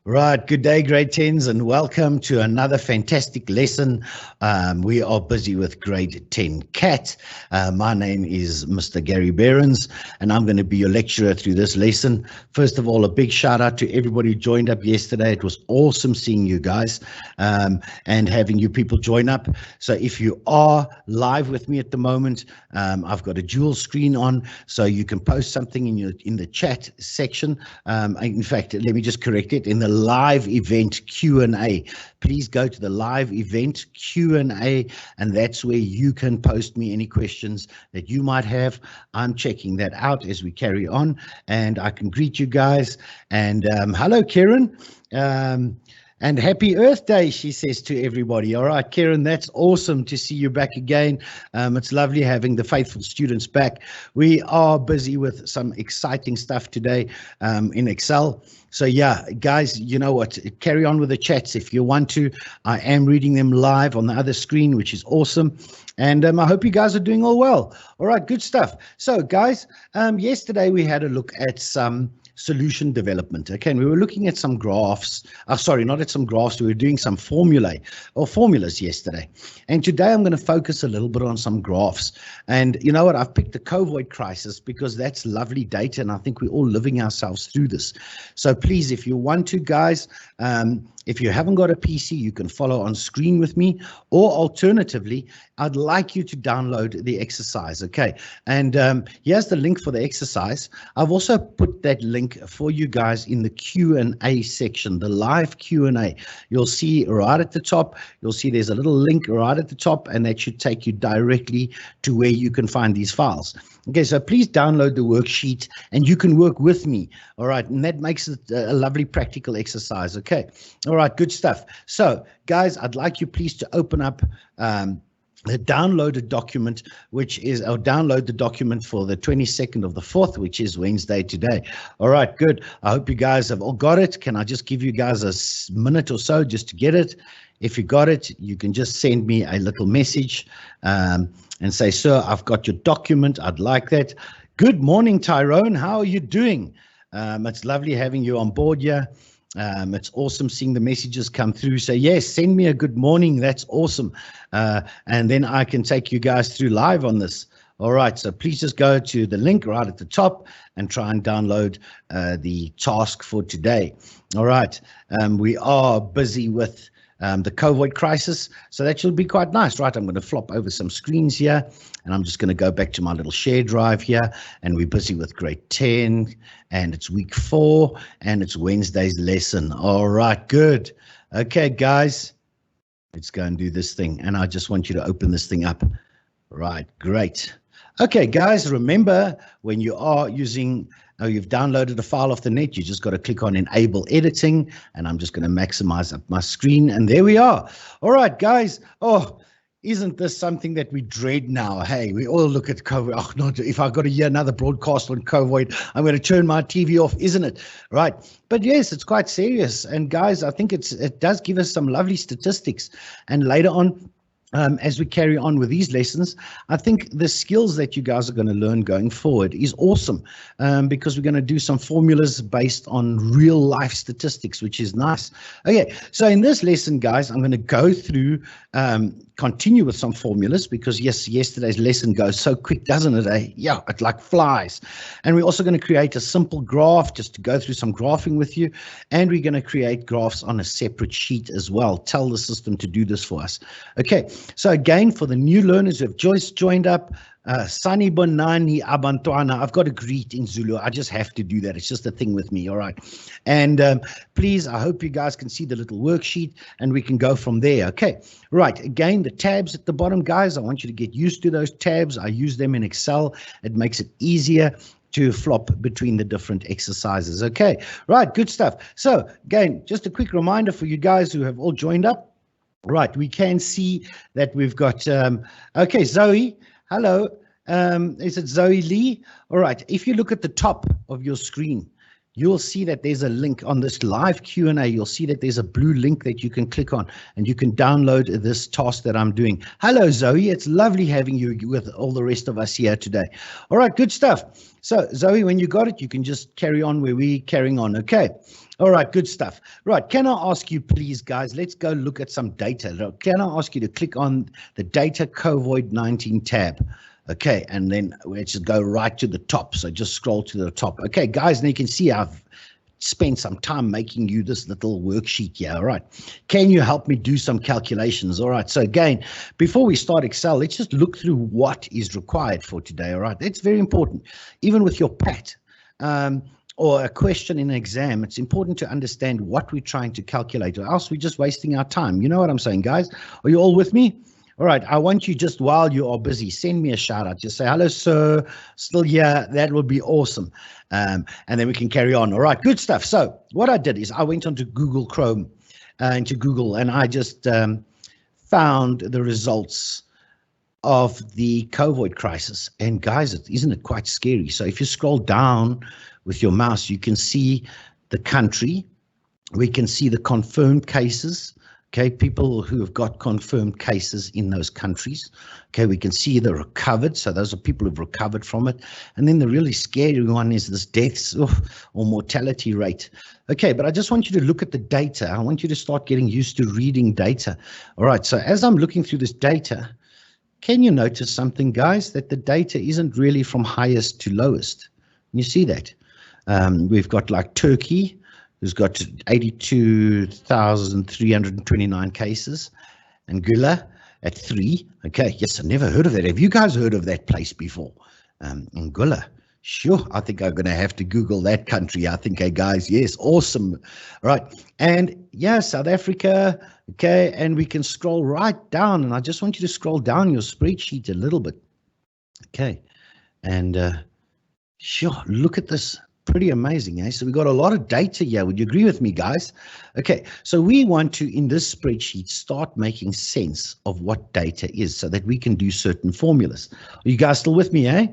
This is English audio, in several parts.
Right, good day, grade 10s, and welcome to another fantastic lesson. We are busy with grade 10 CAT. My name is Mr. Gary Behrens, and I'm going to be your lecturer through this lesson. First of all, a big shout out to everybody who joined up yesterday. It was awesome seeing you guys and having you people join up. So if you are live with me at the moment, I've got a dual screen on, so you can post something in the chat section. In fact, let me just correct it. In the live event Q&A, please go to the live event Q&A, and that's where you can post me any questions that you might have. I'm checking that out as we carry on, and I can greet you guys. And hello, Karen. And happy Earth Day, she says to everybody. All right, Karen, that's awesome to see you back again. It's lovely having the faithful students back. We are busy with some exciting stuff today in Excel. So yeah, guys, you know what, carry on with the chats if you want to. I am reading them live on the other screen, which is awesome. And I hope you guys are doing all well. All right, good stuff. So guys, yesterday we had a look at some solution development. Okay, and we were looking at some graphs. Sorry, not at some graphs. We were doing some formulas yesterday. And today I'm going to focus a little bit on some graphs. And you know what? I've picked the COVID crisis because that's lovely data, and I think we're all living ourselves through this. So please, if you want to, guys, if you haven't got a PC, you can follow on screen with me, or alternatively, I'd like you to download the exercise, okay? And here's the link for the exercise. I've also put that link for you guys in the Q&A section, the live Q&A. You'll see right at the top, you'll see there's a little link right at the top, and that should take you directly to where you can find these files. Okay, so please download the worksheet and you can work with me, all right? And that makes it a lovely practical exercise, okay? All right, good stuff. So, guys, I'd like you please to open up the downloaded document, which is, I'll download the document for the 22nd of the 4th, which is Wednesday today. All right, good. I hope you guys have all got it. Can I just give you guys a minute or so just to get it? If you got it, you can just send me a little message and say, sir, I've got your document. I'd like that. Good morning, Tyrone. How are you doing? It's lovely having you on board here. It's awesome seeing the messages come through. So yes, send me a good morning. That's awesome. And then I can take you guys through live on this. All right, so please just go to the link right at the top and try and download the task for today. All right, we are busy with the COVID crisis, so that should be quite nice, right? I'm going to flop over some screens here, and I'm just going to go back to my little share drive here, and we're busy with grade 10, and it's week 4, and it's Wednesday's lesson. All right, good. Okay, guys, let's go and do this thing, and I just want you to open this thing up. Right, great. Okay, guys, remember when you are using you've downloaded a file off the net, you just got to click on Enable Editing, and I'm just going to maximize up my screen, and there we are. All right, guys. Oh, isn't this something that we dread now? Hey, we all look at COVID. Oh, no, if I've got to hear another broadcast on COVID, I'm going to turn my TV off, isn't it? Right. But yes, it's quite serious. And guys, I think it does give us some lovely statistics. And later on, as we carry on with these lessons, I think the skills that you guys are going to learn going forward is awesome because we're going to do some formulas based on real life statistics, which is nice. Okay, so in this lesson, guys, I'm going to go through, continue with some formulas because yes, yesterday's lesson goes so quick, doesn't it? Eh? Yeah, it like flies. And we're also going to create a simple graph just to go through some graphing with you. And we're going to create graphs on a separate sheet as well. Tell the system to do this for us. Okay. So again, for the new learners who have just joined up, Sanibonani Abantwana, I've got to greet in Zulu. I just have to do that. It's just a thing with me, all right? And please, I hope you guys can see the little worksheet and we can go from there, okay? Right, again, the tabs at the bottom, guys, I want you to get used to those tabs. I use them in Excel. It makes it easier to flop between the different exercises, okay? Right, good stuff. So again, just a quick reminder for you guys who have all joined up. Right, we can see that we've got, okay, Zoe, hello, is it Zoe Lee? All right, if you look at the top of your screen, you'll see that there's a link on this live Q&A. You'll see that there's a blue link that you can click on, and you can download this task that I'm doing. Hello, Zoe. It's lovely having you with all the rest of us here today. All right, good stuff. So, Zoe, when you got it, you can just carry on where we're carrying on, okay? All right, good stuff. Right, can I ask you, please, guys, let's go look at some data. Can I ask you to click on the Data COVID-19 tab? Okay, and then let's just go right to the top. So just scroll to the top. Okay, guys, and you can see I've spent some time making you this little worksheet here. All right, can you help me do some calculations? All right, so again, before we start Excel, let's just look through what is required for today. All right, that's very important. Even with your PAT or a question in an exam, it's important to understand what we're trying to calculate, or else we're just wasting our time. You know what I'm saying, guys? Are you all with me? All right, I want you, just while you are busy, send me a shout out. Just say, hello, sir, still here. That would be awesome. And then we can carry on. All right, good stuff. So what I did is I went onto Google Chrome, into Google, and I just found the results of the COVID crisis. And guys, isn't it quite scary? So if you scroll down with your mouse, you can see the country. We can see the confirmed cases. Okay, people who have got confirmed cases in those countries. Okay, we can see the recovered. So those are people who've recovered from it. And then the really scary one is this deaths or mortality rate. Okay, but I just want you to look at the data. I want you to start getting used to reading data. All right, so as I'm looking through this data, can you notice something, guys, that the data isn't really from highest to lowest? You see that? We've got like Turkey, who's got 82,329 cases, Angola at 3. Okay, yes, I never heard of that. Have you guys heard of that place before? Angola. Sure, I think I'm going to have to Google that country. I think, hey, guys, yes, awesome. All right, and yeah, South Africa, okay, and we can scroll right down, and I just want you to scroll down your spreadsheet a little bit. Okay, and sure, look at this. Pretty amazing, eh? So we got a lot of data here. Would you agree with me, guys? Okay, so we want to, in this spreadsheet, start making sense of what data is so that we can do certain formulas. Are you guys still with me, eh?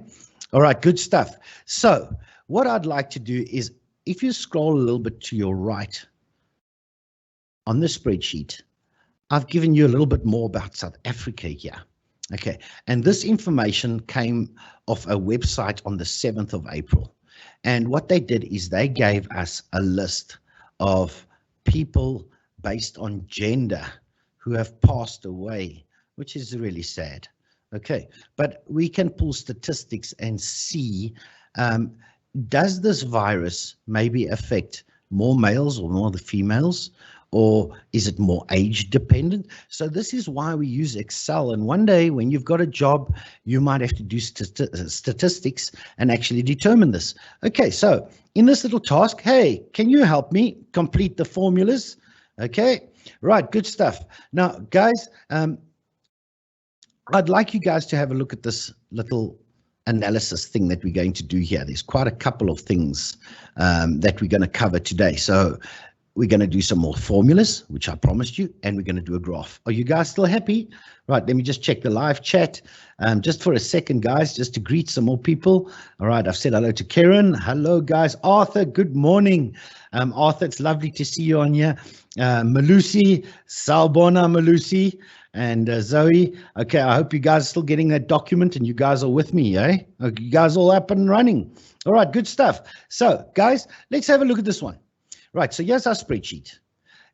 All right, good stuff. So what I'd like to do is, if you scroll a little bit to your right on the spreadsheet, I've given you a little bit more about South Africa here. Okay, and this information came off a website on the 7th of April. And what they did is they gave us a list of people based on gender who have passed away, which is really sad. Okay, but we can pull statistics and see, does this virus maybe affect more males or more the females? Or is it more age dependent? So this is why we use Excel. And one day when you've got a job, you might have to do statistics and actually determine this. Okay, so in this little task, hey, can you help me complete the formulas? Okay, right, good stuff. Now, guys, I'd like you guys to have a look at this little analysis thing that we're going to do here. There's quite a couple of things that we're going to cover today. So we're going to do some more formulas, which I promised you, and we're going to do a graph. Are you guys still happy? Right, let me just check the live chat just for a second, guys, just to greet some more people. All right, I've said hello to Karen. Hello, guys. Arthur, good morning. Arthur, it's lovely to see you on here. Malusi, Salbona Malusi, and Zoe. Okay, I hope you guys are still getting that document and you guys are with me, eh? Are you guys all up and running? All right, good stuff. So, guys, let's have a look at this one. Right, so here's our spreadsheet.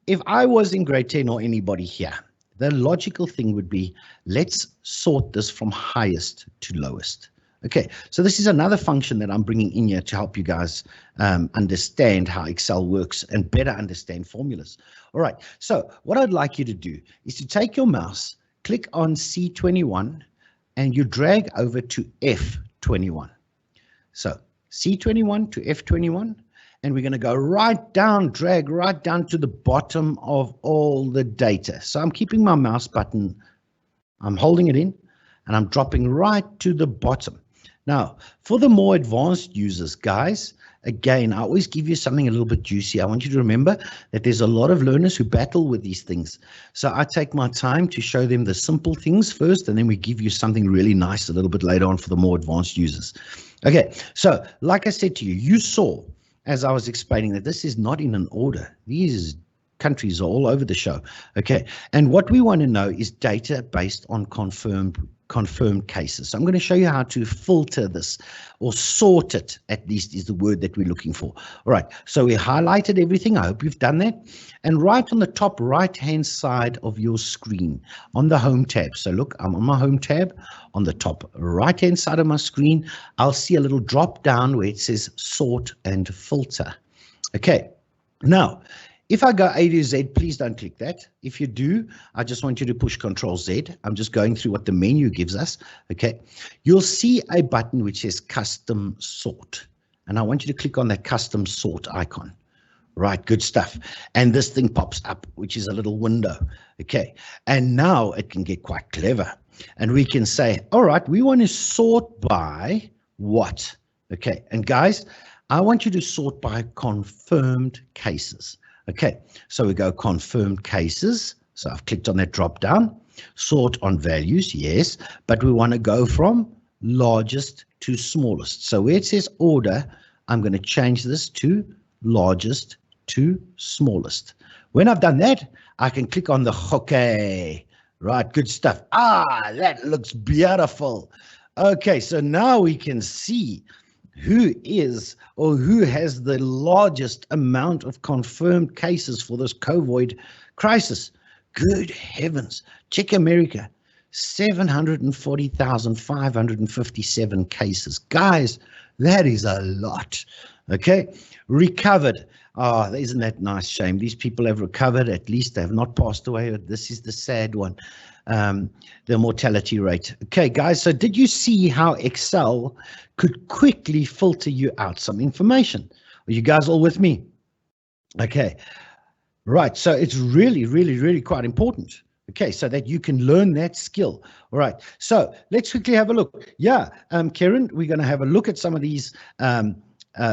If I was in grade 10 or anybody here, the logical thing would be, let's sort this from highest to lowest. Okay, so this is another function that I'm bringing in here to help you guys understand how Excel works and better understand formulas. All right, so what I'd like you to do is to take your mouse, click on C21, and you drag over to F21. So C21 to F21. And we're going to go right down, drag right down to the bottom of all the data. So I'm keeping my mouse button, I'm holding it in, and I'm dropping right to the bottom. Now, for the more advanced users, guys, again, I always give you something a little bit juicy. I want you to remember that there's a lot of learners who battle with these things. So I take my time to show them the simple things first, and then we give you something really nice a little bit later on for the more advanced users. Okay, so like I said to you, you saw as I was explaining, that this is not in an order. These countries are all over the show. Okay. And what we want to know is data based on confirmed cases. So I'm going to show you how to filter this, or sort it, at least is the word that we're looking for. All right. So we highlighted everything. I hope you've done that. And right on the top right-hand side of your screen, on the home tab. So look, I'm on my home tab. On the top right-hand side of my screen, I'll see a little drop down where it says sort and filter. Okay. Now, if I go A to Z, please don't click that. If you do, I just want you to push Control Z. I'm just going through what the menu gives us. Okay. You'll see a button which says Custom Sort. And I want you to click on that Custom Sort icon. Right, good stuff. And this thing pops up, which is a little window. Okay. And now it can get quite clever. And we can say, all right, we want to sort by what? Okay. And guys, I want you to sort by confirmed cases. Okay, so we go confirmed cases. So I've clicked on that drop down. Sort on values, yes, but we want to go from largest to smallest. So where it says order, I'm going to change this to largest to smallest. When I've done that, I can click on the okay. Right, good stuff. Ah, that looks beautiful. Okay, so now we can see who is or who has the largest amount of confirmed cases for this COVID crisis. Good heavens. Check America, 740,557 cases. Guys, that is a lot. Okay, recovered. Oh, isn't that nice? Shame. These people have recovered. At least they have not passed away. This is the sad one. The mortality rate. Okay, guys, so did you see how Excel could quickly filter you out some information? Are you guys all with me? Okay, right, so it's really quite important. Okay, so that you can learn that skill. All right, so let's quickly have a look. Yeah, Karen, we're going to have a look at some of these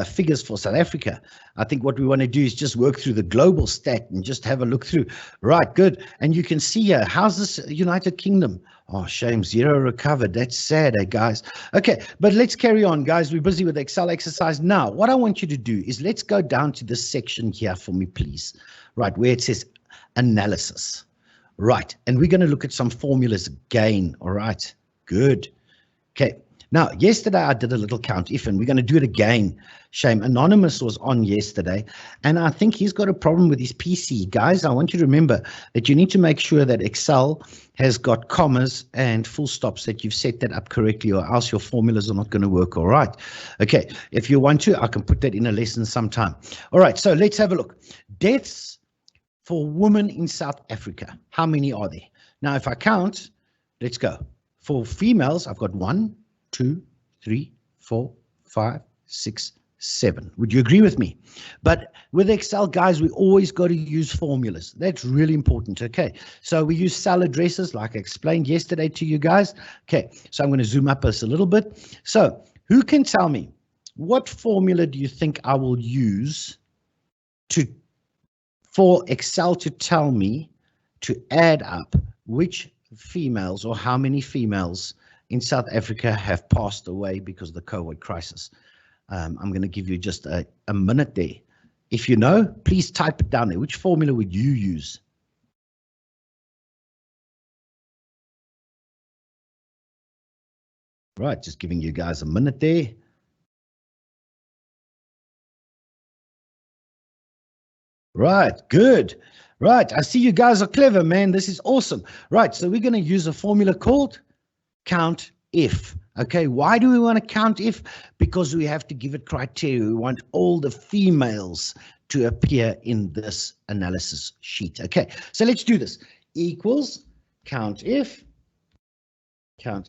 figures for South Africa. I think what we want to do is just work through the global stat and just have a look through. Right, good. And you can see here, how's this United Kingdom? Oh, shame, 0 recovered. That's sad, guys. Okay, but let's carry on, guys. We're busy with the Excel exercise. Now, what I want you to do is let's go down to this section here for me, please. Right, where it says analysis. Right, and we're going to look at some formulas again. All right, good. Okay. Now, yesterday I did a little count if, and we're going to do it again. Shame. Anonymous was on yesterday, and I think he's got a problem with his PC. Guys, I want you to remember that you need to make sure that Excel has got commas and full stops, that you've set that up correctly, or else your formulas are not going to work. All right. Okay. If you want to, I can put that in a lesson sometime. All right. So let's have a look. Deaths for women in South Africa. How many are there? Now, if I count, let's go. For females, I've got 1, 2, 3, 4, 5, 6, 7. Would you agree with me? But with Excel, guys, we always got to use formulas. That's really important. Okay. So we use cell addresses like I explained yesterday to you guys. Okay. So I'm going to zoom up us a little bit. So who can tell me what formula do you think I will use for Excel to tell me to add up which females or how many females in South Africa have passed away because of the COVID crisis? I'm going to give you just a minute there. If you know, please type it down there. Which formula would you use? Right, just giving you guys a minute there. Right, good. Right, I see you guys are clever, man. This is awesome. Right, so we're going to use a formula called count if. Okay, why do we want to count if? Because we have to give it criteria. We want all the females to appear in this analysis sheet. Okay, so let's do this. Equals count if, open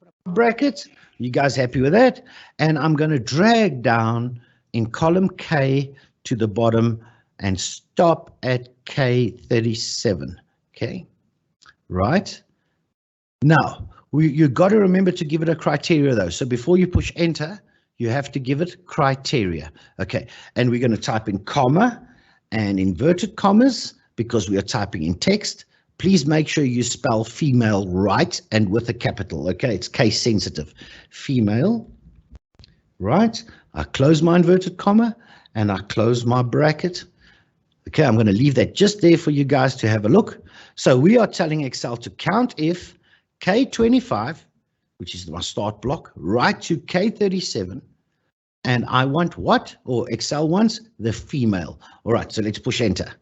up brackets. You guys happy with that? And I'm going to drag down in column K to the bottom and stop at K37. Okay, right. Now, you've got to remember to give it a criteria though. So before you push enter, you have to give it criteria. Okay, and we're going to type in comma and inverted commas because we are typing in text. Please make sure you spell female right and with a capital. Okay, it's case sensitive. Female, right. I close my inverted comma and I close my bracket. Okay, I'm going to leave that just there for you guys to have a look. So we are telling Excel to count if K25, which is my start block, right to K37. And I want what? Or Excel wants the female. All right, so let's push enter.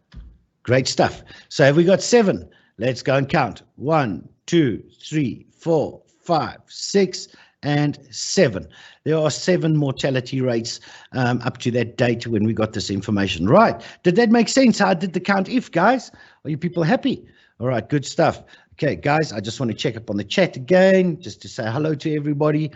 Great stuff. So have we got 7? Let's go and count. 1, 2, 3, 4, 5, 6, and 7. There are 7 mortality rates up to that date when we got this information. Right. Did that make sense? How I did the count if, guys? Are you people happy? All right, good stuff. Okay, guys, I just want to check up on the chat again, just to say hello to everybody.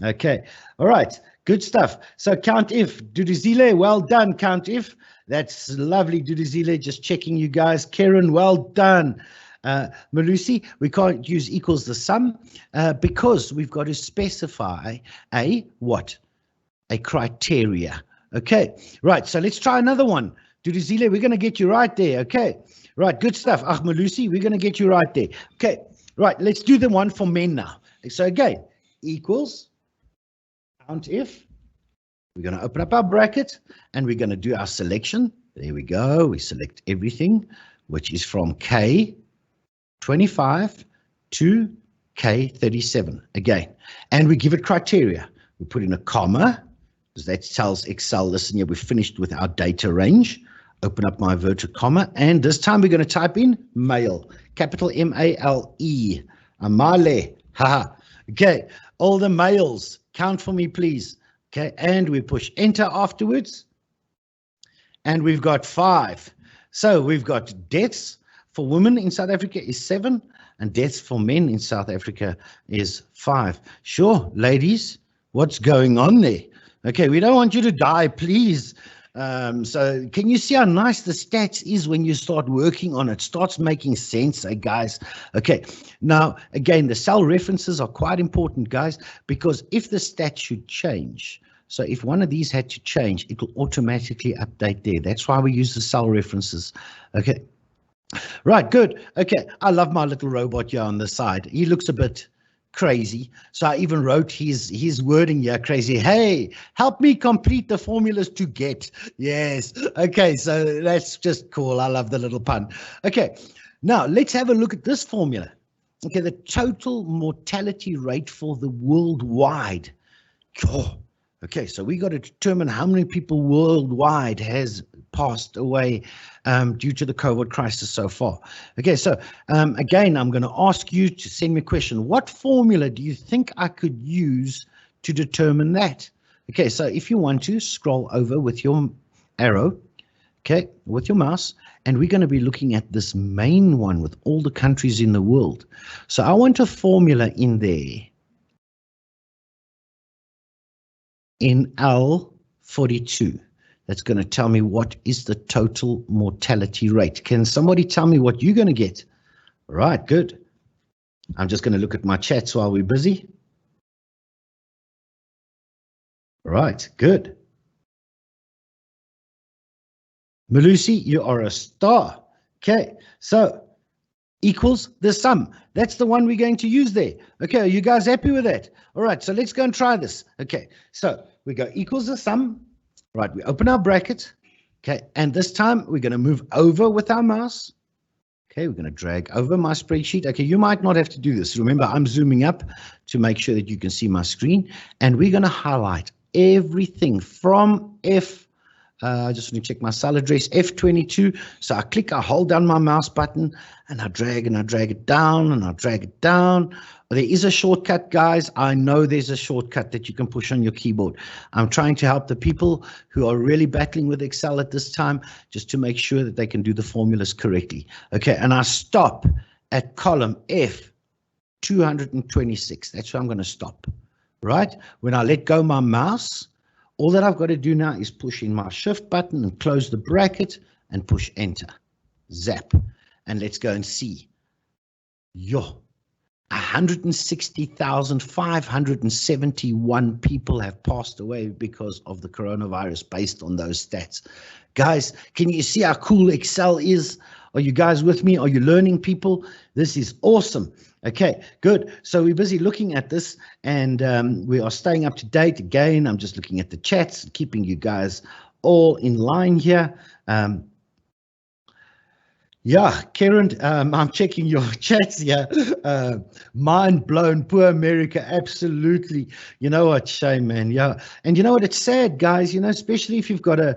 Okay, all right, good stuff. So count if, Duduzile, well done, count if. That's lovely, Duduzile, just checking you guys. Karen, well done. Malusi, we can't use equals the sum because we've got to specify a what? A criteria. Okay, right, so let's try another one. Duduzile, we're going to get you right there, okay? Right, good stuff. Malusi, we're going to get you right there. Okay, right, let's do the one for men now. So again, equals, count if. We're going to open up our bracket and we're going to do our selection. There we go. We select everything, which is from K25 to K37 again. And we give it criteria. We put in a comma, because that tells Excel, listen here, we've finished with our data range. Open up my inverted comma, and this time we're going to type in male, capital M-A-L-E, Amale, haha. Okay, all the males, count for me, please. Okay, and we push enter afterwards, and we've got 5. So we've got deaths for women in South Africa is 7, and deaths for men in South Africa is 5. Sure, ladies, what's going on there? Okay, we don't want you to die, please. So can you see how nice the stats is when you start working on it? Starts making sense, guys. Okay, now again, the cell references are quite important, guys, because if the stats should change, so if one of these had to change, it will automatically update there. That's why we use the cell references. Okay, right, good. Okay, I love my little robot here on the side. He looks a bit crazy, so I even wrote his wording here, crazy. Hey, help me complete the formulas to get. Yes, okay, so that's just cool. I love the little pun. Okay, now let's have a look at this formula. Okay, the total mortality rate for the worldwide. Oh, okay, so we got to determine how many people worldwide has passed away due to the COVID crisis so far. Okay, so again, I'm going to ask you to send me a question. What formula do you think I could use to determine that? Okay, so if you want to scroll over with your arrow, okay, with your mouse, and we're going to be looking at this main one with all the countries in the world. So I want a formula in there in L42. That's going to tell me what is the total mortality rate. Can somebody tell me what you're going to get? All right, good. I'm just going to look at my chats while we're busy. All right, good. Malusi, you are a star. Okay, so equals the sum. That's the one we're going to use there. Okay, are you guys happy with that? All right, so let's go and try this. Okay, so we go equals the sum. Right, we open our bracket, okay, and this time we're going to move over with our mouse. Okay, we're going to drag over my spreadsheet. Okay, you might not have to do this. Remember, I'm zooming up to make sure that you can see my screen, and we're going to highlight everything from F. I just want to check my cell address, F22. So I click, I hold down my mouse button, and I drag it down, and I drag it down. There is a shortcut, guys. I know there's a shortcut that you can push on your keyboard. I'm trying to help the people who are really battling with Excel at this time, just to make sure that they can do the formulas correctly. Okay, and I stop at column F226. That's where I'm going to stop, right? When I let go my mouse, all that I've got to do now is push in my shift button and close the bracket and push enter. Zap. And let's go and see. 160,571 people have passed away because of the coronavirus based on those stats. Guys, can you see how cool Excel is? Are you guys with me? Are you learning, people? This is awesome. Okay, good. So we're busy looking at this, and we are staying up to date. Again, I'm just looking at the chats, keeping you guys all in line here. Yeah, Karen, I'm checking your chats here. Mind blown, poor America, absolutely. You know what, shame, man. Yeah, and you know what, it's sad, guys, you know, especially if you've got I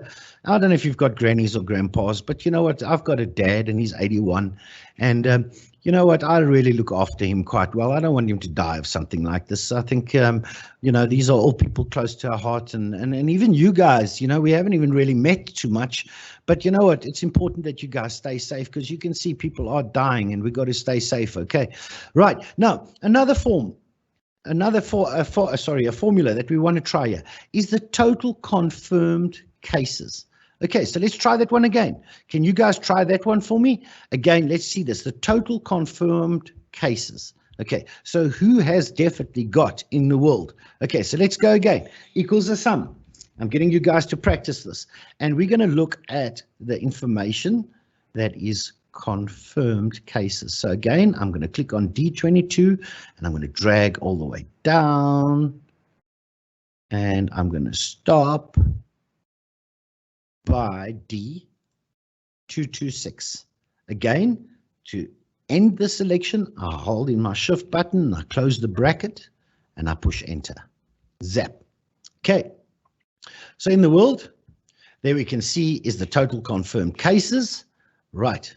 don't know if you've got grannies or grandpas, but you know what, I've got a dad and he's 81. And you know what, I really look after him quite well. I don't want him to die of something like this. I think, you know, these are all people close to our heart. And even you guys, you know, we haven't even really met too much. But you know what? It's important that you guys stay safe because you can see people are dying and we've got to stay safe. Okay. Right. Now, a formula that we want to try here is the total confirmed cases. Okay, so let's try that one again. Can you guys try that one for me? Again, let's see this, the total confirmed cases. Okay, so who has definitely got in the world? Okay, so let's go again. Equals the sum. I'm getting you guys to practice this. And we're going to look at the information that is confirmed cases. So again, I'm going to click on D22 and I'm going to drag all the way down. And I'm going to stop by D226. Again, to end the selection, I hold in my shift button, I close the bracket, and I push enter. Zap. Okay. So in the world, there we can see is the total confirmed cases, right?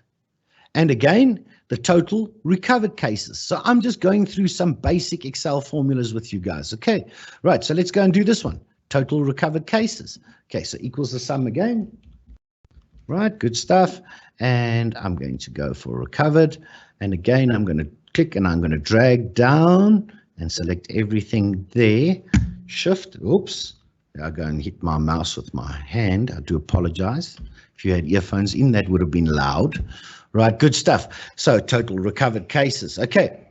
And again, the total recovered cases. So I'm just going through some basic Excel formulas with you guys, okay? Right, so let's go and do this one. Total recovered cases. Okay, so equals the sum again. Right, good stuff. And I'm going to go for recovered. And again, I'm going to click and I'm going to drag down and select everything there. Shift, oops. I go and hit my mouse with my hand. I do apologize. If you had earphones in, that would have been loud. Right, good stuff. So total recovered cases. Okay,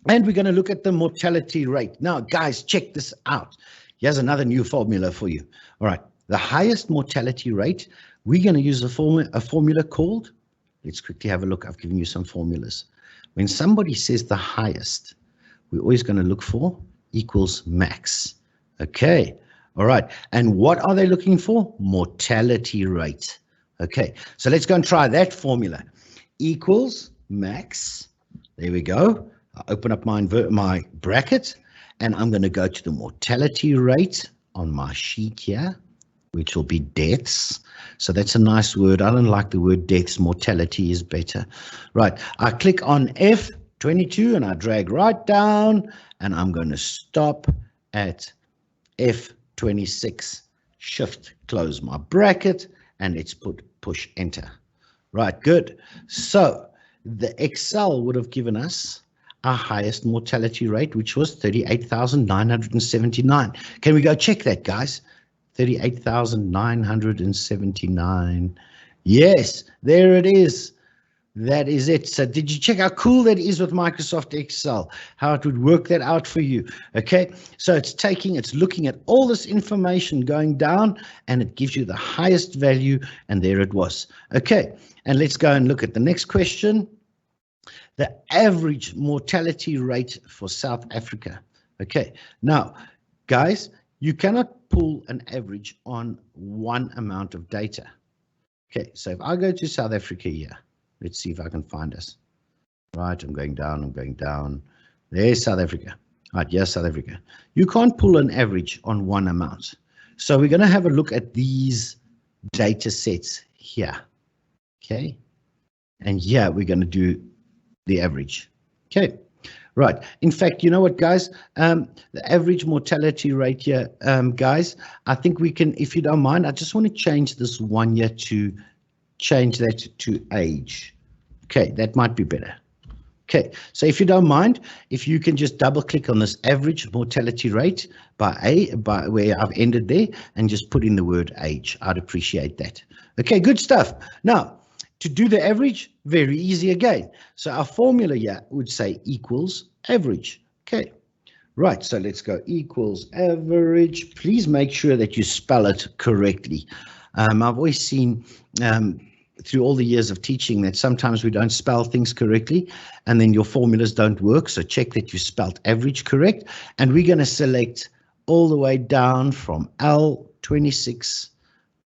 and we're going to look at the mortality rate. Now, guys, check this out. Here's another new formula for you. All right, the highest mortality rate, we're going to use a formula called, let's quickly have a look. I've given you some formulas. When somebody says the highest, we're always going to look for equals max. Okay. All right, and what are they looking for? Mortality rate. Okay, so let's go and try that formula. Equals max. There we go. I open up my bracket, and I'm going to go to the mortality rate on my sheet here, which will be deaths. So that's a nice word. I don't like the word deaths. Mortality is better. Right, I click on F22, and I drag right down, and I'm going to stop at F26, shift, close my bracket, and let's push enter. Right, good. So the Excel would have given us our highest mortality rate, which was 38,979. Can we go check that, guys? 38,979. Yes, there it is. That is it. So did you check how cool that is with Microsoft Excel, how it would work that out for you? Okay, so it's looking at all this information going down, and it gives you the highest value, and there it was. Okay, and let's go and look at the next question. The average mortality rate for South Africa. Okay, now, guys, you cannot pull an average on one amount of data. Okay, so if I go to South Africa here, let's see if I can find us. Right, I'm going down. There's South Africa. Right, yes, South Africa. You can't pull an average on one amount. So we're going to have a look at these data sets here. Okay, and here we're going to do the average. Okay, right. In fact, you know what, guys? The average mortality rate here, guys, I think we can, if you don't mind, I just want to change this one year to change that to age. Okay, that might be better. Okay, so if you don't mind, if you can just double click on this average mortality rate by where I've ended there and just put in the word age, I'd appreciate that. Okay, good stuff. Now, to do the average, very easy again. So our formula here would say equals average. Okay, right, so let's go equals average. Please make sure that you spell it correctly. I've always seen through all the years of teaching that sometimes we don't spell things correctly and then your formulas don't work. So check that you spelled average correct. And we're going to select all the way down from L26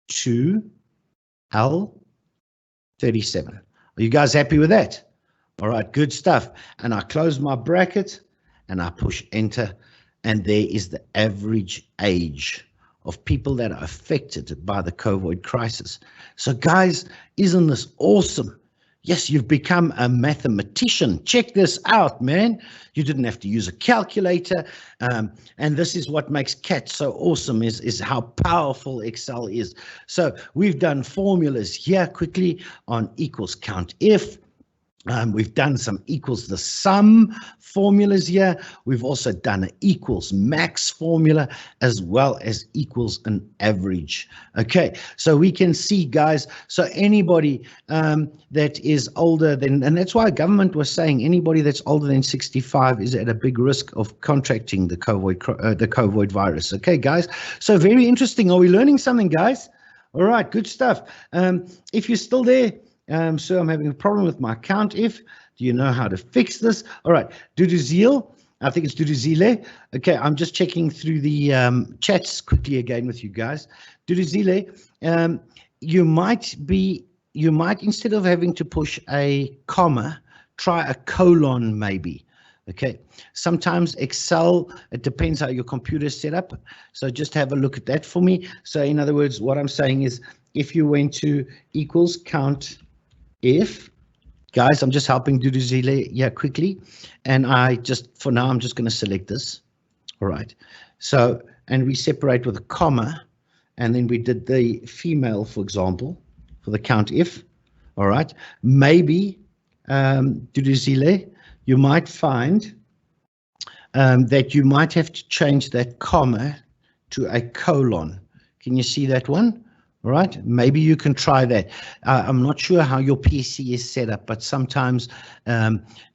2L37. Are you guys happy with that? All right, good stuff. And I close my bracket and I push enter. And there is the average age of people that are affected by the COVID crisis. So guys, isn't this awesome? Yes, you've become a mathematician. Check this out, man. You didn't have to use a calculator. And this is what makes CAT so awesome is how powerful Excel is. So we've done formulas here quickly on equals count if. We've done some equals the sum formulas here. We've also done an equals max formula as well as equals an average. Okay, so we can see, guys, so anybody that is older than, and that's why government was saying anybody that's older than 65 is at a big risk of contracting the COVID virus. Okay, guys, so very interesting. Are we learning something, guys? All right, good stuff. If you're still there, so I'm having a problem with my count if. Do you know how to fix this? All right, Duduzile, I think it's Duduzile. Okay, I'm just checking through the chats quickly again with you guys. Duduzile, you might instead of having to push a comma, try a colon maybe. Okay, sometimes Excel, it depends how your computer is set up. So just have a look at that for me. So in other words, what I'm saying is if you went to equals count if, guys, I'm just helping Duduzile here quickly. And for now, I'm just going to select this. All right. So, and we separate with a comma. And then we did the female, for example, for the count if. All right. Maybe, Duduzile, you might find that you might have to change that comma to a colon. Can you see that one? All right, maybe you can try that. I'm not sure how your PC is set up, but sometimes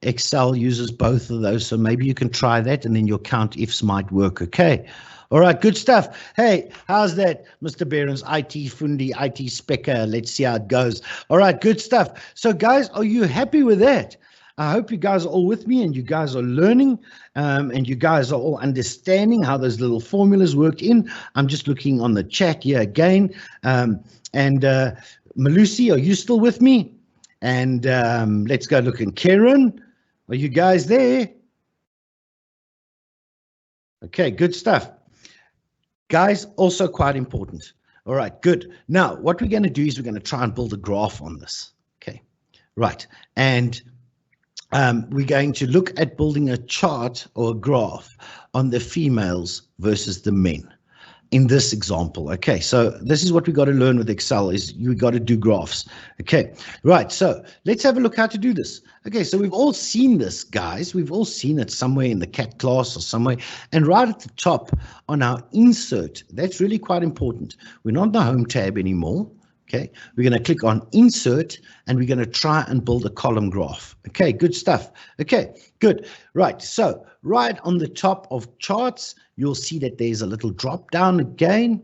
Excel uses both of those. So maybe you can try that and then your count ifs might work. Okay. All right, good stuff. Hey, how's that, Mr. Behrens, IT Fundi, IT Specker? Let's see how it goes. All right, good stuff. So guys, are you happy with that? I hope you guys are all with me and you guys are learning and you guys are all understanding how those little formulas work in. I'm just looking on the chat here again. Malusi, are you still with me? And let's go look. And Karen, are you guys there? Okay, good stuff. Guys, also quite important. All right, good. Now, what we're going to do is we're going to try and build a graph on this. Okay, right. And we're going to look at building a chart or a graph on the females versus the men in this example. Okay, so this is what we got to learn with Excel is you got to do graphs. Okay, right, so let's have a look how to do this. Okay, so we've all seen this, guys. We've all seen it somewhere in the CAT class or somewhere. And right at the top on our insert, that's really quite important. We're not in the home tab anymore. Okay, we're going to click on insert and we're going to try and build a column graph. Okay, good stuff. Okay, good. Right, so right on the top of charts, you'll see that there's a little drop down again,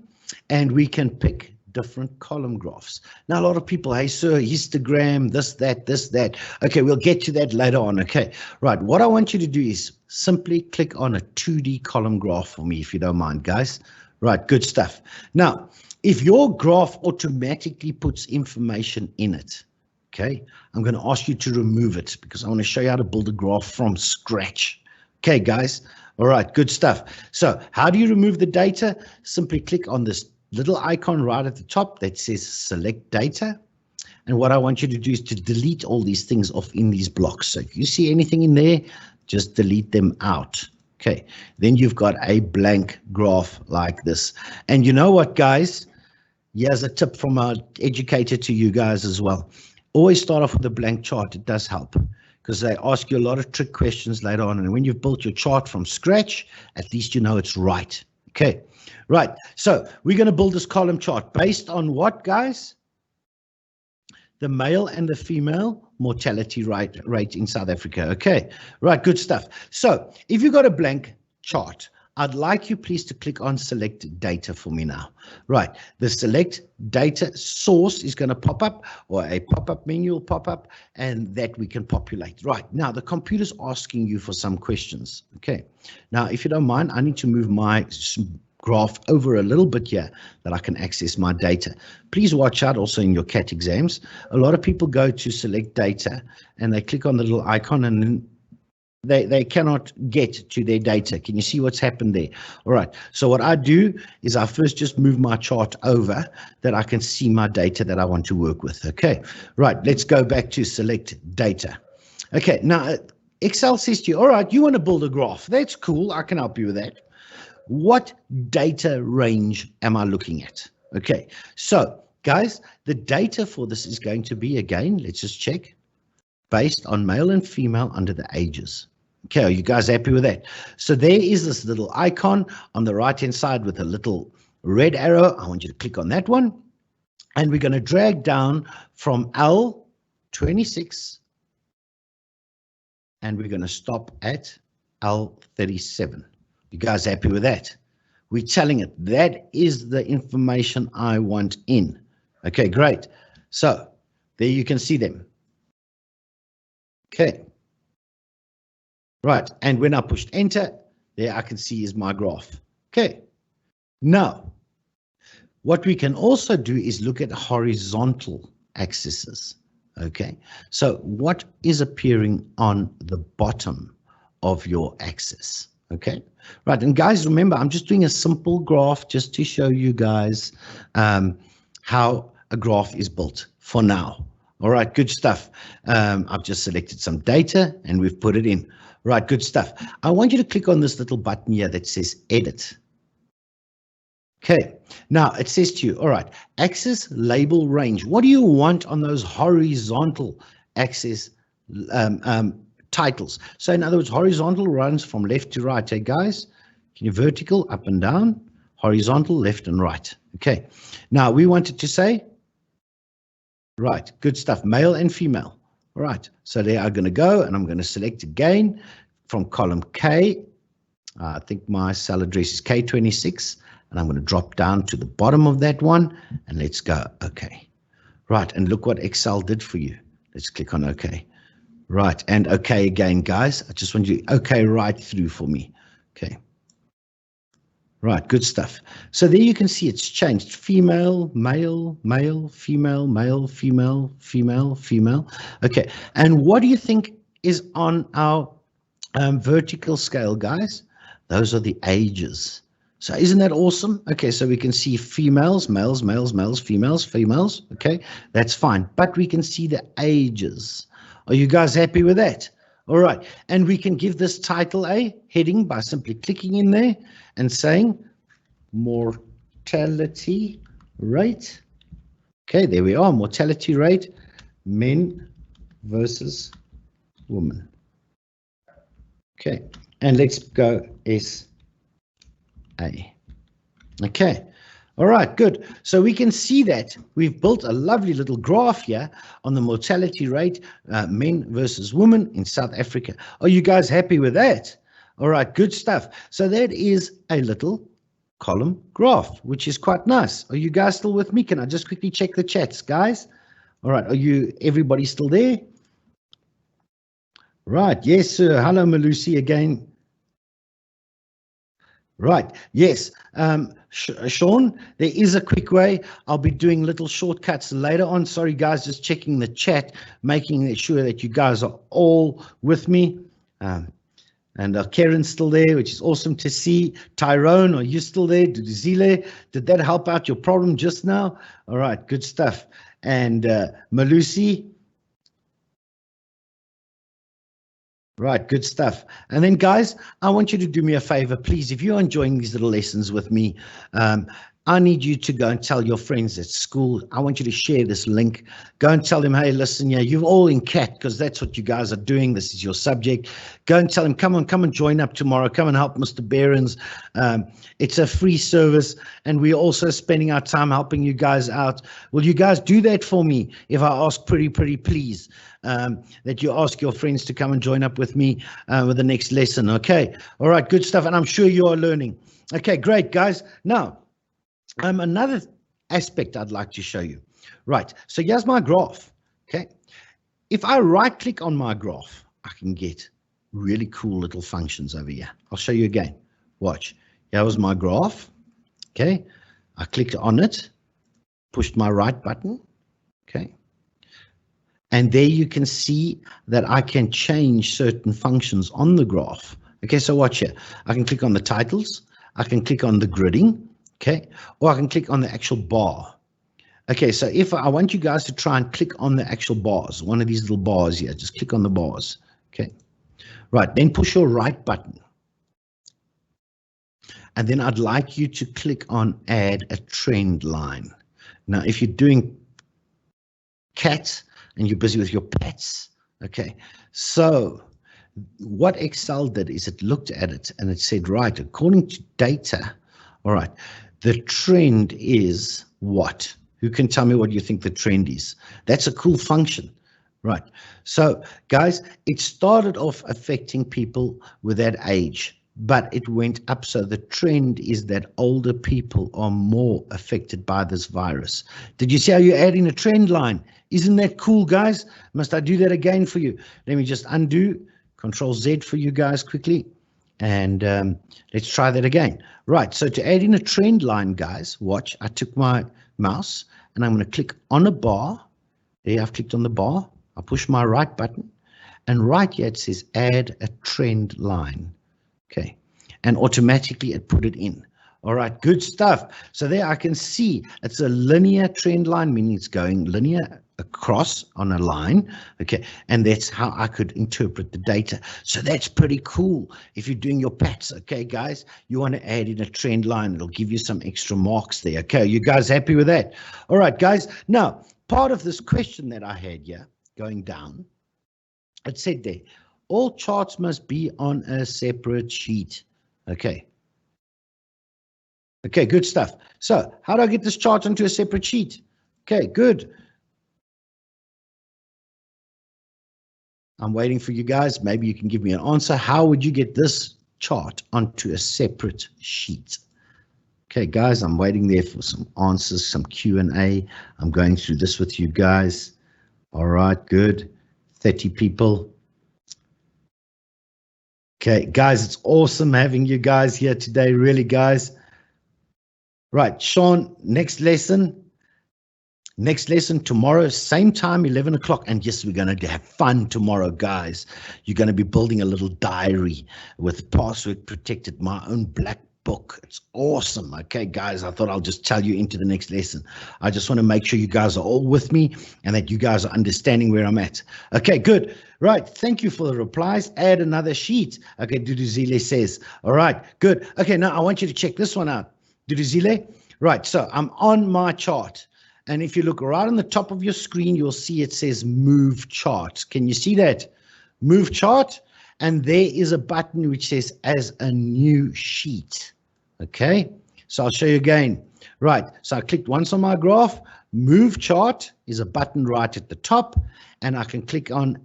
and we can pick different column graphs. Now, a lot of people, hey, sir, histogram, this, that. Okay, we'll get to that later on. Okay, right. What I want you to do is simply click on a 2D column graph for me, if you don't mind, guys. Right, good stuff. Now, if your graph automatically puts information in it, okay, I'm going to ask you to remove it because I want to show you how to build a graph from scratch. Okay, guys. All right, good stuff. So how do you remove the data? Simply click on this little icon right at the top that says select data. And what I want you to do is to delete all these things off in these blocks. So if you see anything in there, just delete them out. Okay, then you've got a blank graph like this. And you know what, guys? Here's a tip from our educator to you guys as well. Always start off with a blank chart. It does help because they ask you a lot of trick questions later on. And when you've built your chart from scratch, at least you know it's right. Okay, right. So we're going to build this column chart based on what, guys? The male and the female mortality rate in South Africa. Okay, right, good stuff. So if you've got a blank chart, I'd like you please to click on select data for me now. Right, the select data source is going to pop up, or a pop-up menu will pop up, and that we can populate. Right, now the computer's asking you for some questions. Okay, now if you don't mind, I need to move my graph over a little bit here that I can access my data. Please watch out also in your CAT exams. A lot of people go to select data and they click on the little icon and then they cannot get to their data. Can you see what's happened there? All right. So what I do is I first just move my chart over that I can see my data that I want to work with. Okay. Right. Let's go back to select data. Okay. Now Excel says to you, all right, you want to build a graph. That's cool. I can help you with that. What data range am I looking at? Okay. So guys, the data for this is going to be, again, let's just check, based on male and female under the ages. Okay, are you guys happy with that? So there is this little icon on the right-hand side with a little red arrow. I want you to click on that one. And we're going to drag down from L26. And we're going to stop at L37. You guys happy with that? We're telling it that is the information I want in. Okay, great. So there you can see them. Okay. Right, and when I pushed enter, there I can see is my graph. Okay. Now, what we can also do is look at horizontal axes. Okay. So what is appearing on the bottom of your axis? Okay. Right, and guys, remember, I'm just doing a simple graph just to show you guys how a graph is built for now. All right, good stuff. I've just selected some data and we've put it in. Right, good stuff. I want you to click on this little button here that says edit. Okay, now it says to you, all right, axis label range. What do you want on those horizontal axis titles? So in other words, horizontal runs from left to right. Hey guys, can you vertical up and down, horizontal left and right? Okay, now we wanted to say, right, good stuff, male and female. All right, so there I'm going to go and I'm going to select again from column K. I think my cell address is K26 and I'm going to drop down to the bottom of that one and let's go. Okay, right, and look what Excel did for you. Let's click on OK. Right, and OK again, guys. I just want you to OK right through for me. Okay. Right, good stuff. So there you can see it's changed. Female, male, male, female, male, female, female, female. Okay, and what do you think is on our vertical scale, guys? Those are the ages. So isn't that awesome? Okay, so we can see females, males, males, males, females, females. Okay, that's fine. But we can see the ages. Are you guys happy with that? All right, and we can give this title a heading by simply clicking in there and saying mortality rate. Okay, there we are, mortality rate, men versus women. Okay, and let's go SA. Okay. All right, good. So we can see that we've built a lovely little graph here on the mortality rate, men versus women in South Africa. Are you guys happy with that? All right, good stuff. So that is a little column graph, which is quite nice. Are you guys still with me? Can I just quickly check the chats, guys? All right, everybody still there? Right, yes, sir. Hello, Malusi again. Right, yes. Sean, there is a quick way. I'll be doing little shortcuts later on. Sorry, guys, just checking the chat, making sure that you guys are all with me. And Karen's still there, which is awesome to see. Tyrone, are you still there? Zile, did that help out your problem just now? All right, good stuff. And Malusi. Right, good stuff. And then, guys, I want you to do me a favor, please. If you're enjoying these little lessons with me, I need you to go and tell your friends at school. I want you to share this link. Go and tell them, hey, listen, yeah, you're all in CAT because that's what you guys are doing. This is your subject. Go and tell them, come and join up tomorrow. Come and help Mr. Behrens. It's a free service, and we're also spending our time helping you guys out. Will you guys do that for me if I ask pretty please? That you ask your friends to come and join up with me with the next lesson. Okay. All right. Good stuff. And I'm sure you are learning. Okay, great, guys. Now, another aspect I'd like to show you. Right. So here's my graph. Okay. If I right click on my graph, I can get really cool little functions over here. I'll show you again. Watch. Here was my graph. Okay, I clicked on it, pushed my right button. Okay, and there you can see that I can change certain functions on the graph. Okay, so watch here. I can click on the titles, I can click on the gridding, okay, or I can click on the actual bar. Okay, so if I want you guys to try and click on the actual bars, one of these little bars here, just click on the bars. Okay, right, then push your right button. And then I'd like you to click on add a trend line. Now, if you're doing cats and you're busy with your pets, okay, so what Excel did is it looked at it and it said, right, according to data, all right, the trend is what? Who can tell me what you think the trend is? That's a cool function, right? So guys, it started off affecting people with that age, but it went up. So the trend is that older people are more affected by this virus. Did you see how you add in a trend line? Isn't that cool, guys? Must I do that again for you? Let me just undo, Control Z for you guys quickly. And let's try that again. Right, so to add in a trend line, guys, watch, I took my mouse and I'm going to click on a bar. There, I've clicked on the bar. I push my right button and right here it says add a trend line. Okay, and automatically it put it in. All right, good stuff. So there I can see it's a linear trend line, meaning it's going linear across on a line. Okay, and that's how I could interpret the data. So that's pretty cool if you're doing your pats. Okay, guys, you want to add in a trend line. It'll give you some extra marks there. Okay, you guys happy with that? All right, guys. Now, part of this question that I had here going down, it said there, all charts must be on a separate sheet. Okay. Okay, good stuff. So how do I get this chart onto a separate sheet? Okay, good. I'm waiting for you guys. Maybe you can give me an answer. How would you get this chart onto a separate sheet? Okay, guys, I'm waiting there for some answers, some Q&A. I'm going through this with you guys. All right, good. 30 people. Okay, guys, it's awesome having you guys here today, really, guys. Right, Sean, next lesson tomorrow, same time, 11 o'clock. And yes, we're going to have fun tomorrow, guys. You're going to be building a little diary with password protected, my own black book. It's awesome. Okay, guys, I thought I'll just tell you into the next lesson. I just want to make sure you guys are all with me and that you guys are understanding where I'm at. Okay, good. Right, thank you for the replies. Add another sheet. Okay, Duduzile says. All right, good. Okay, now I want you to check this one out. Duduzile, right, so I'm on my chart. And if you look right on the top of your screen, you'll see it says Move Chart. Can you see that? Move Chart. And there is a button which says As a New Sheet. Okay, so I'll show you again. Right, so I clicked once on my graph. Move Chart is a button right at the top. And I can click on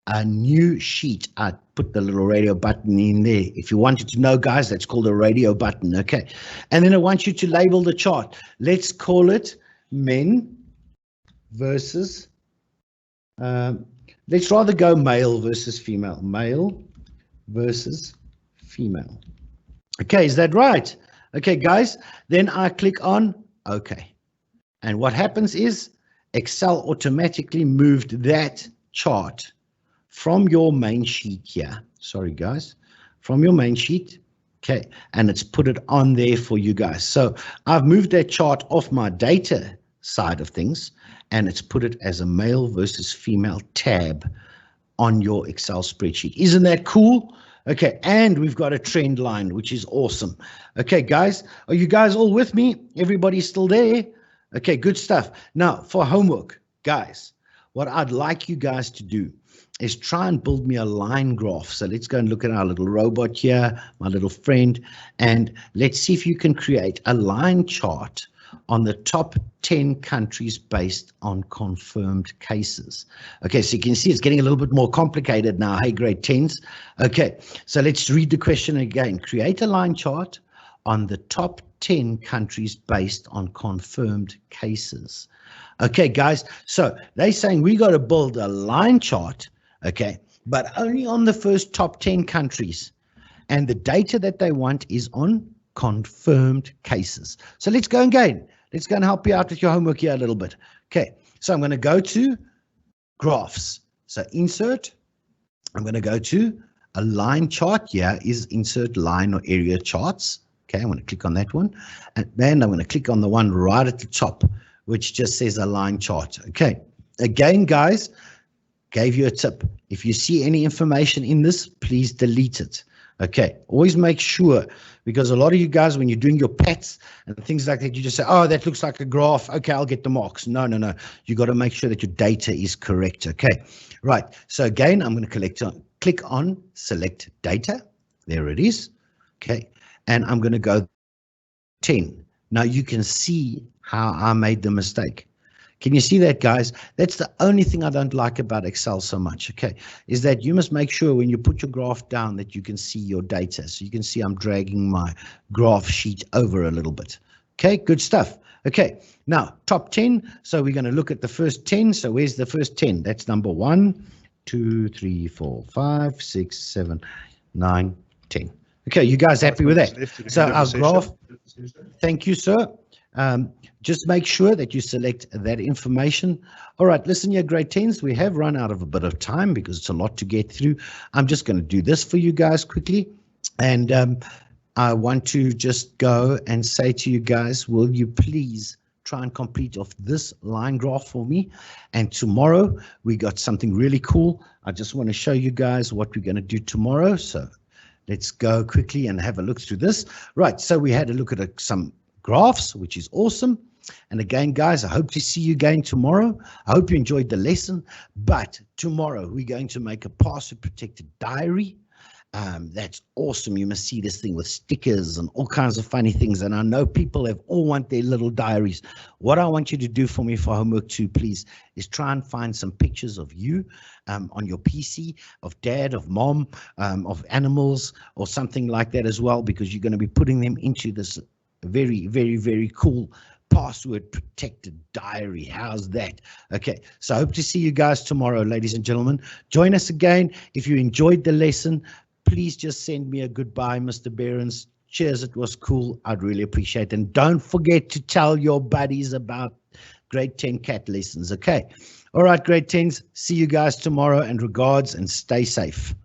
a new sheet. I put the little radio button in there. If you wanted to know, guys, that's called a radio button. Okay, and then I want you to label the chart. Let's call it men versus, let's rather go male versus female. Male versus female. Okay, is that right? Okay, guys, then I click on OK. And what happens is Excel automatically moved that chart from your main sheet here. Sorry, guys, from your main sheet. Okay, and it's put it on there for you guys. So I've moved that chart off my data side of things, and it's put it as a male versus female tab on your Excel spreadsheet. Isn't that cool? Okay, and we've got a trend line, which is awesome. Okay, guys, are you guys all with me? Everybody still there? Okay, good stuff. Now, for homework, guys, what I'd like you guys to do is try and build me a line graph. So let's go and look at our little robot here, my little friend, and let's see if you can create a line chart on the top 10 countries based on confirmed cases. Okay, so you can see it's getting a little bit more complicated now. Hey, grade 10s. Okay, so let's read the question again. Create a line chart on the top 10 countries based on confirmed cases. Okay, guys, so they're saying we got to build a line chart, okay, but only on the first top 10 countries. And the data that they want is on confirmed cases. So let's go again. Let's go and help you out with your homework here a little bit. Okay, so I'm going to go to graphs. So insert, I'm going to go to a line chart. Here is insert line or area charts. Okay, I'm going to click on that one. And then I'm going to click on the one right at the top, which just says a line chart. Okay, again, guys, gave you a tip. If you see any information in this, please delete it. Okay, always make sure, because a lot of you guys, when you're doing your pets and things like that, you just say, oh, that looks like a graph. Okay, I'll get the marks. No, no, no. You got to make sure that your data is correct. Okay, right. So again, I'm going to click on select data. There it is. Okay, and I'm going to go 10. Now you can see how I made the mistake. Can you see that, guys? That's the only thing I don't like about Excel so much, okay, is that you must make sure when you put your graph down that you can see your data. So you can see I'm dragging my graph sheet over a little bit. Okay, good stuff. Okay, now top 10. So we're going to look at the first 10. So where's the first 10? That's number 1, 2, 3, 4, 5, 6, 7, 9, 10. Okay, you guys happy with that? So our graph, thank you, sir. Just make sure that you select that information. All right, listen, your grade 10s, we have run out of a bit of time because it's a lot to get through. I'm just going to do this for you guys quickly. And I want to just go and say to you guys, will you please try and complete off this line graph for me? And tomorrow we got something really cool. I just want to show you guys what we're going to do tomorrow. So let's go quickly and have a look through this. Right, so we had a look at some graphs, which is awesome. And again, guys, I hope to see you again tomorrow. I hope you enjoyed the lesson. But tomorrow we're going to make a password protected diary. That's awesome. You must see this thing with stickers and all kinds of funny things. And I know people have all want their little diaries. What I want you to do for me for homework 2, please, is try and find some pictures of you on your PC, of dad, of mom, of animals, or something like that as well, because you're going to be putting them into this very, very, very cool password protected diary. How's that? Okay, so I hope to see you guys tomorrow, ladies and gentlemen. Join us again. If you enjoyed the lesson, please just send me a goodbye, Mr. Behrens. Cheers, it was cool. I'd really appreciate it. And don't forget to tell your buddies about grade 10 cat lessons, okay? All right, grade 10s, see you guys tomorrow, and regards, and stay safe.